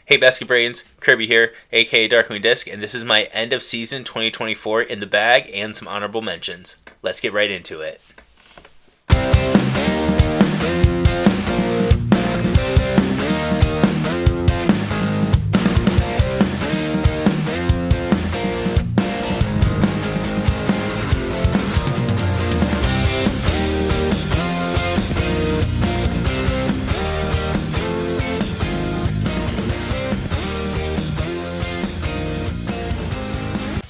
Hey Basket Brains, Kirby here, aka Darkwing Disc, and this is my end of season 2024 in the bag and some honorable mentions. Let's get right into it.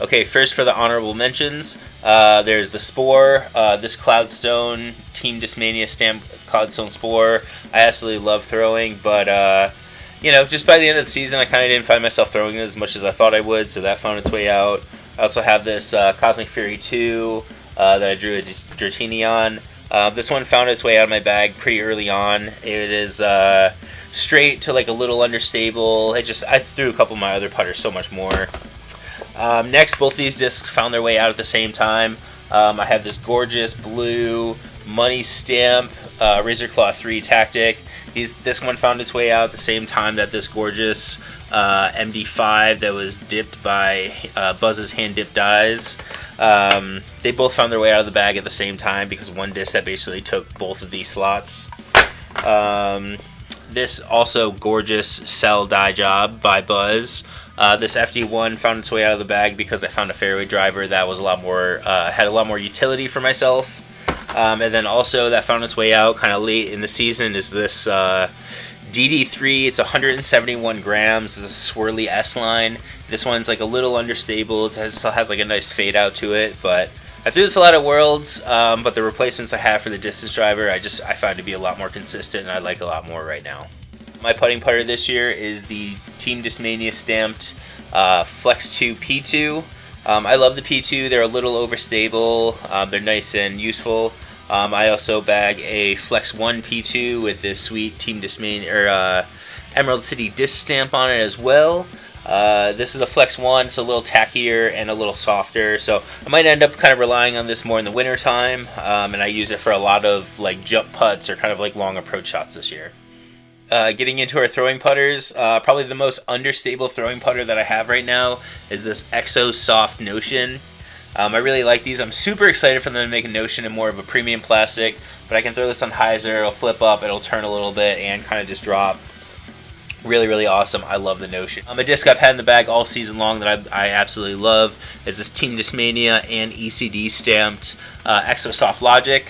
Okay, first for the honorable mentions, there's the Spore, this Cloudstone, Team Discmania stamp Cloudstone Spore. I absolutely love throwing, but just by the end of the season, I kind of didn't find myself throwing it as much as I thought I would, so that found its way out. I also have this Cosmic Fury 2 that I drew a Dratini on. This one found its way out of my bag pretty early on. It is straight to like a little unstable. I threw a couple of my other putters so much more. Next, both these discs found their way out at the same time. I have this gorgeous blue money stamp Razor Claw 3 Tactic. This one found its way out at the same time that this gorgeous MD5 that was dipped by Buzz's hand dipped dies. They both found their way out of the bag at the same time because one disc that basically took both of these slots. This also gorgeous Cell Die Job by Buzz. This FD1 found its way out of the bag because I found a Fairway driver that was had a lot more utility for myself. And then also that found its way out kind of late in the season is this DD3. It's 171 grams. It's a swirly S line. This one's like a little understable. It still has like a nice fade out to it, but I threw this a lot of Worlds, but the replacements I have for the distance driver, I find to be a lot more consistent, and I like a lot more right now. My putting putter this year is the Team Discmania stamped Flex 2 P2. I love the P2. They're a little overstable. They're nice and useful. I also bag a Flex 1 P2 with this sweet Team Discmania Emerald City disc stamp on it as well. This is a Flex 1. It's a little tackier and a little softer, so I might end up kind of relying on this more in the winter time, and I use it for a lot of like jump putts or kind of like long approach shots this year. Getting into our throwing putters, probably the most understable throwing putter that I have right now is this Exo Soft Notion. I really like these. I'm super excited for them to make a Notion in more of a premium plastic, but I can throw this on hyzer, it'll flip up, it'll turn a little bit, and kind of just drop. Really, really awesome. I love the Notion. A disc I've had in the bag all season long that I absolutely love is this Team Discmania and ECD stamped Exo Soft Logic.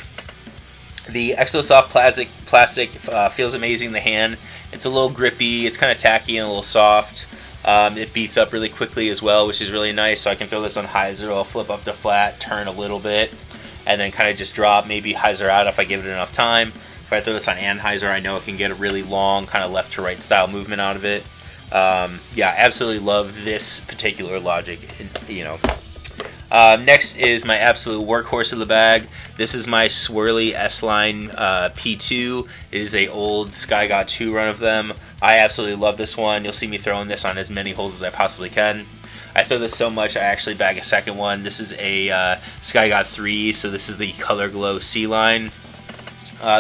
The Exo Soft plastic feels amazing in the hand. It's a little grippy, it's kind of tacky and a little soft. It beats up really quickly as well, which is really nice. So I can throw this on hyzer, it'll flip up to flat, turn a little bit, and then kind of just drop, maybe hyzer out if I give it enough time. If I throw this on anhyzer, I know it can get a really long kind of left to right style movement out of it. Yeah, absolutely love this particular logic, Next is my absolute workhorse of the bag. This is my swirly S-Line P2. It is a old Sky God 2 run of them. I absolutely love this one. You'll see me throwing this on as many holes as I possibly can. I throw this so much I actually bag a second one. This is a Sky God 3, so this is the Color Glow C-Line.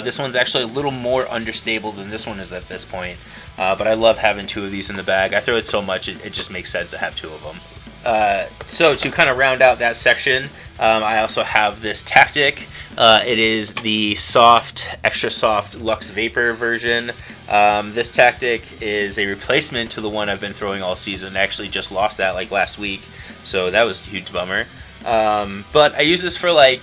This one's actually a little more understable than this one is at this point, but I love having two of these in the bag. I throw it so much it just makes sense to have two of them. So to kind of round out that section, I also have this Tactic. It is the extra soft Luxe Vapor version. This Tactic is a replacement to the one I've been throwing all season. I actually just lost that like last week, so that was a huge bummer. But I use this for like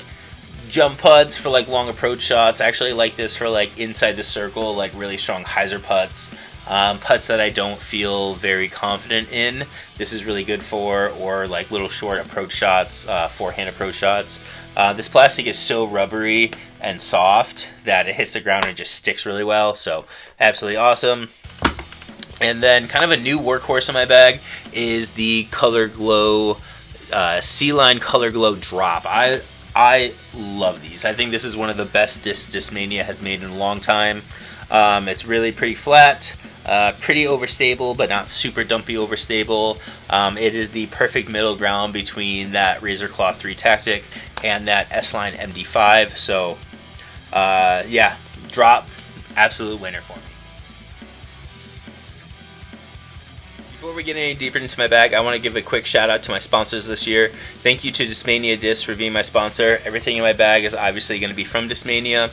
jump putts, for like long approach shots. I actually like this for like inside the circle, like really strong hyzer putts. Putts that I don't feel very confident in, this is really good for, or like little short approach shots, forehand approach shots. This plastic is so rubbery and soft that it hits the ground and just sticks really well, so absolutely awesome. And then kind of a new workhorse in my bag is the Color Glow C-Line Color Glow Drop. I love these. I think this is one of the best Discmania has made in a long time. It's really pretty flat. Pretty overstable, but not super dumpy overstable. It is the perfect middle ground between that Razor Claw 3 Tactic and that S-Line MD5. So, yeah, drop, absolute winner for me. Before we get any deeper into my bag, I want to give a quick shout out to my sponsors this year. Thank you to Discmania Discs for being my sponsor. Everything in my bag is obviously going to be from Discmania.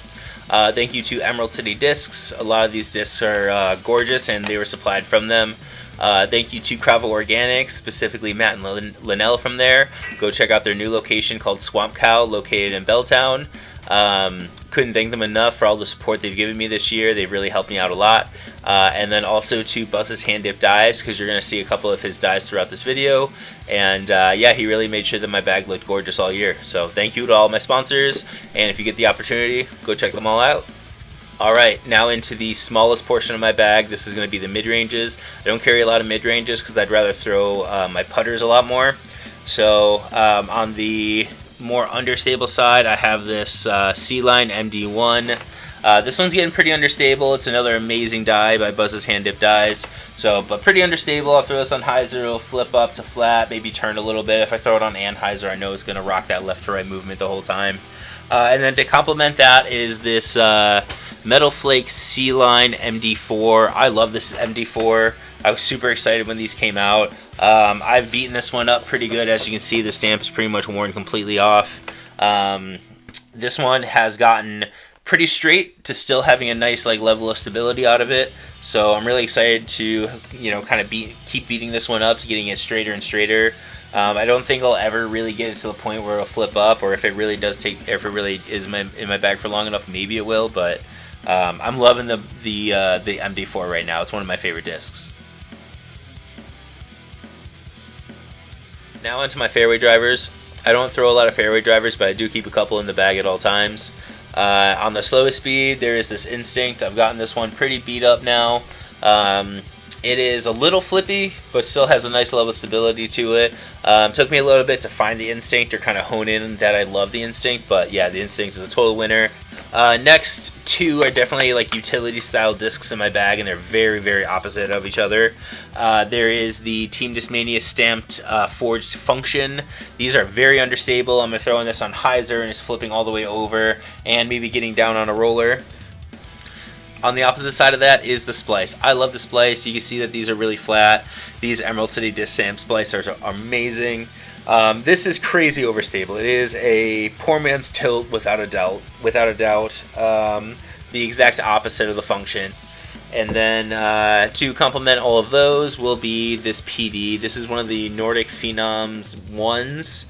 Thank you to Emerald City Discs. A lot of these discs are gorgeous and they were supplied from them. Thank you to Krava Organics, specifically Matt and Linnell from there. Go check out their new location called Swamp Cow, located in Belltown. Couldn't thank them enough for all the support they've given me this year. They've really helped me out a lot. And then also to Buzz's Hand Dip Dyes, because you're going to see a couple of his dyes throughout this video. And yeah, he really made sure that my bag looked gorgeous all year. So thank you to all my sponsors, and if you get the opportunity, go check them all out. Alright, now into the smallest portion of my bag. This is going to be the mid-ranges. I don't carry a lot of mid-ranges because I'd rather throw my putters a lot more. So on the more understable side, I have this C-Line MD1. This one's getting pretty understable. It's another amazing dye by Buzz's Hand Dip Dyes. So, but pretty understable. I'll throw this on hyzer, it'll flip up to flat, maybe turn a little bit. If I throw it on anhyzer, I know it's going to rock that left to right movement the whole time. And then to complement that is this Metal Flake C-Line MD4. I love this MD4. I was super excited when these came out. I've beaten this one up pretty good. As you can see, the stamp is pretty much worn completely off. This one has gotten pretty straight to still having a nice level of stability out of it. So I'm really excited to kind of keep beating this one up to getting it straighter and straighter. I don't think I'll ever really get it to the point where it'll flip up, or if it really is in my bag for long enough, maybe it will. But I'm loving the MD4 right now. It's one of my favorite discs. Now onto my fairway drivers. I don't throw a lot of fairway drivers, but I do keep a couple in the bag at all times. On the slowest speed, there is this Instinct. I've gotten this one pretty beat up now. It is a little flippy, but still has a nice level of stability to it. Took me a little bit to find the Instinct or kind of hone in that I love the Instinct, but yeah, the Instinct is a total winner. Next two are definitely utility style discs in my bag, and they're very, very opposite of each other. There is the Team Discmania stamped forged Function. These are very understable. I'm going to throw this on hyzer and it's flipping all the way over and maybe getting down on a roller. On the opposite side of that is the Splice. I love the Splice. You can see that these are really flat. These Emerald City Disc Stamp Splicers are amazing. This is crazy overstable. It is a poor man's tilt without a doubt. The exact opposite of the Function. And then to complement all of those will be this PD. This is one of the Nordic Phenoms ones.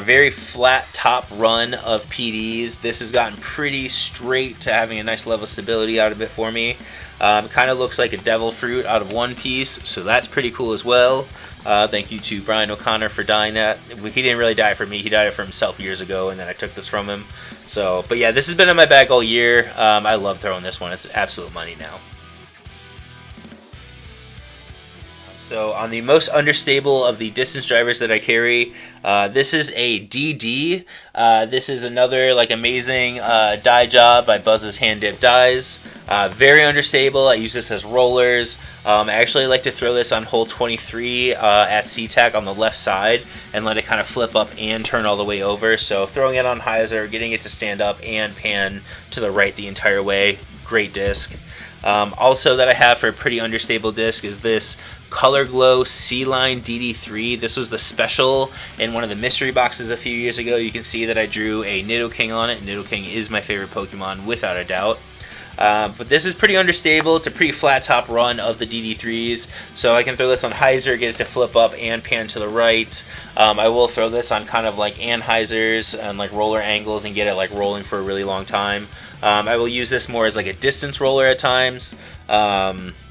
Very flat top run of PDs. This has gotten pretty straight to having a nice level of stability out of it for me. Kind of looks like a devil fruit out of One Piece, so that's pretty cool as well. Thank you to Brian O'Connor for dyeing that. He didn't really dye it for me. He dyed it for himself years ago, and then I took this from him. So, but yeah, this has been in my bag all year. I love throwing this one. It's absolute money now. So on the most understable of the distance drivers that I carry, this is a DD. This is another amazing dye job by Buzz's Hand Dip Dyes. Very understable. I use this as rollers. I actually like to throw this on hole 23 at SeaTac on the left side and let it kind of flip up and turn all the way over. So throwing it on hyzer, getting it to stand up and pan to the right the entire way. Great disc. Also that I have for a pretty understable disc is this Color Glow C-Line DD3. This was the special in one of the mystery boxes a few years ago. You can see that I drew a Nidoking on it. Nidoking is my favorite Pokemon without a doubt. But this is pretty understable. It's a pretty flat top run of the DD3s. So I can throw this on hyzer, get it to flip up and pan to the right. I will throw this on kind of anhyzers and roller angles and get it rolling for a really long time. I will use this more as a distance roller at times.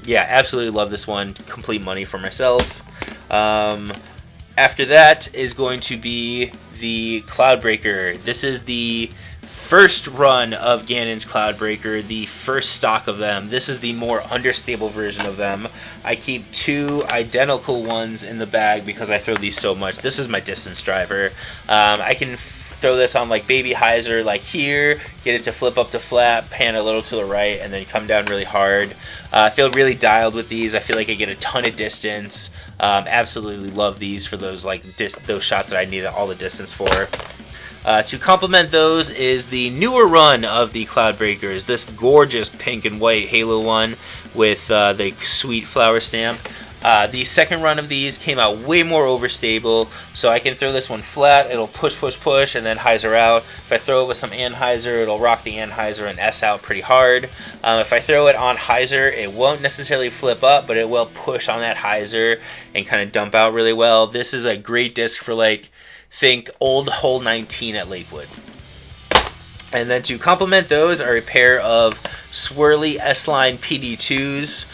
Yeah, absolutely love this one. Complete money for myself. After that is going to be the Cloudbreaker. This is the first run of Ganon's Cloudbreaker, the first stock of them. This is the more understable version of them. I keep two identical ones in the bag because I throw these so much. This is my distance driver. I can throw this on baby hyzer here, get it to flip up to flat, pan a little to the right, and then come down really hard. I feel really dialed with these. I feel like I get a ton of distance. Absolutely love these for those those shots that I need all the distance for. To complement those is the newer run of the Cloudbreakers, this gorgeous pink and white Halo one with the sweet flower stamp. The second run of these came out way more overstable, so I can throw this one flat, it'll push, push, push, and then hyzer out. If I throw it with some anhyzer, it'll rock the anhyzer and S out pretty hard. If I throw it on hyzer, it won't necessarily flip up, but it will push on that hyzer and kind of dump out really well. This is a great disc for, like, think old hole 19 at Lakewood. And then to complement those are a pair of swirly S-Line PD2s.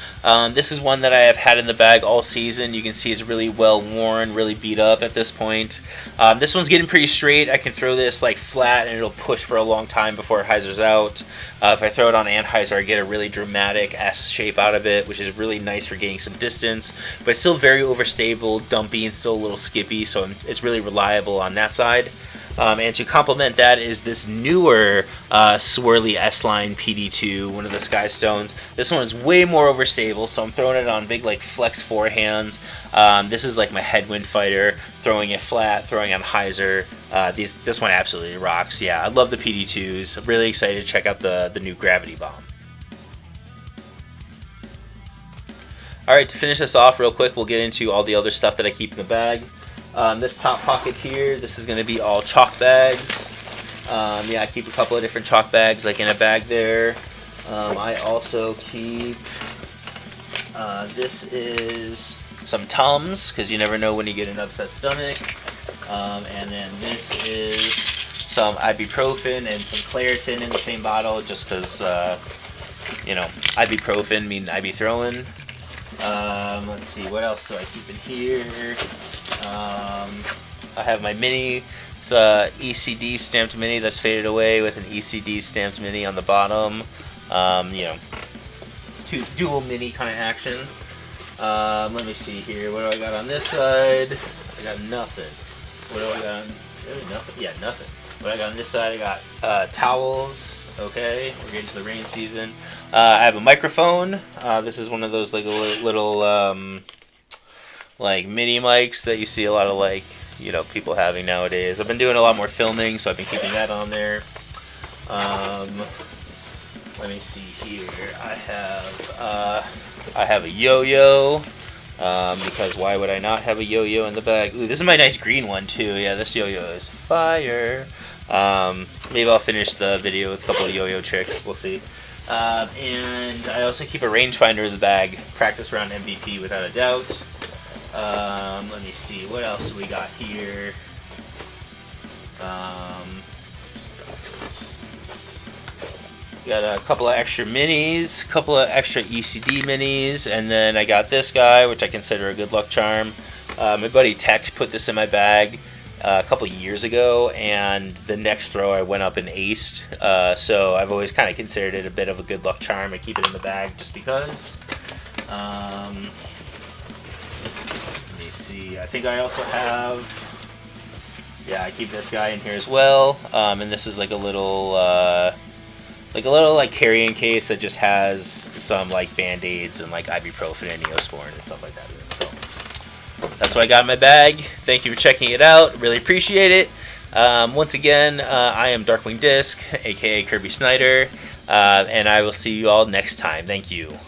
This is one that I have had in the bag all season. You can see it's really well worn, really beat up at this point. This one's getting pretty straight. I can throw this like flat and it'll push for a long time before it hyzers out. If I throw it on anhyzer, I get a really dramatic S shape out of it, which is really nice for getting some distance. But it's still very overstable, dumpy, and still a little skippy, so it's really reliable on that side. And to complement that is this newer swirly S-Line PD2, one of the Skystones. This one is way more overstable, so I'm throwing it on big like flex forehands. This is like my headwind fighter, throwing it flat, throwing on hyzer. This one absolutely rocks. Yeah, I love the PD2s. I'm really excited to check out the new Gravity Bomb. Alright, to finish this off real quick, we'll get into all the other stuff that I keep in the bag. This top pocket here, this is going to be all chalk bags. Yeah, I keep a couple of different chalk bags like in a bag there. I also keep, this is some Tums, because you never know when you get an upset stomach. And then this is some ibuprofen and some Claritin in the same bottle, just because, you know, ibuprofen mean Ib throwing. Let's see, what else do I keep in here? I have my mini. It's a ECD stamped mini that's faded away with an ECD stamped mini on the bottom. You know, dual mini kind of action. Let me see here. What do I got on this side? I got nothing. What do I got? Really nothing? Yeah, nothing. What I got on this side? I got towels. Okay, we're getting to the rain season. I have a microphone. This is one of those like little like mini mics that you see a lot of like, you know, people having nowadays. I've been doing a lot more filming, so I've been keeping that on there. Let me see here. I have a yo-yo, because why would I not have a yo-yo in the bag? Ooh, this is my nice green one too. Yeah, this yo-yo is fire. Maybe I'll finish the video with a couple of yo-yo tricks. We'll see. And I also keep a rangefinder in the bag. Practice round MVP without a doubt. Let me see, what else we got here? Got a couple of extra minis, a couple of extra ECD minis, and then I got this guy, which I consider a good luck charm. My buddy Tex put this in my bag a couple years ago, and the next throw I went up and aced. So I've always kind of considered it a bit of a good luck charm. I keep it in the bag just because. Let me see. I think I also have. Yeah, I keep this guy in here as well. And this is like a little carrying case that just has some like band-aids and like ibuprofen and Neosporin and stuff like that. So that's what I got in my bag. Thank you for checking it out. Really appreciate it. Once again, I am Darkwing Disc, aka Kirby Snyder, and I will see you all next time. Thank you.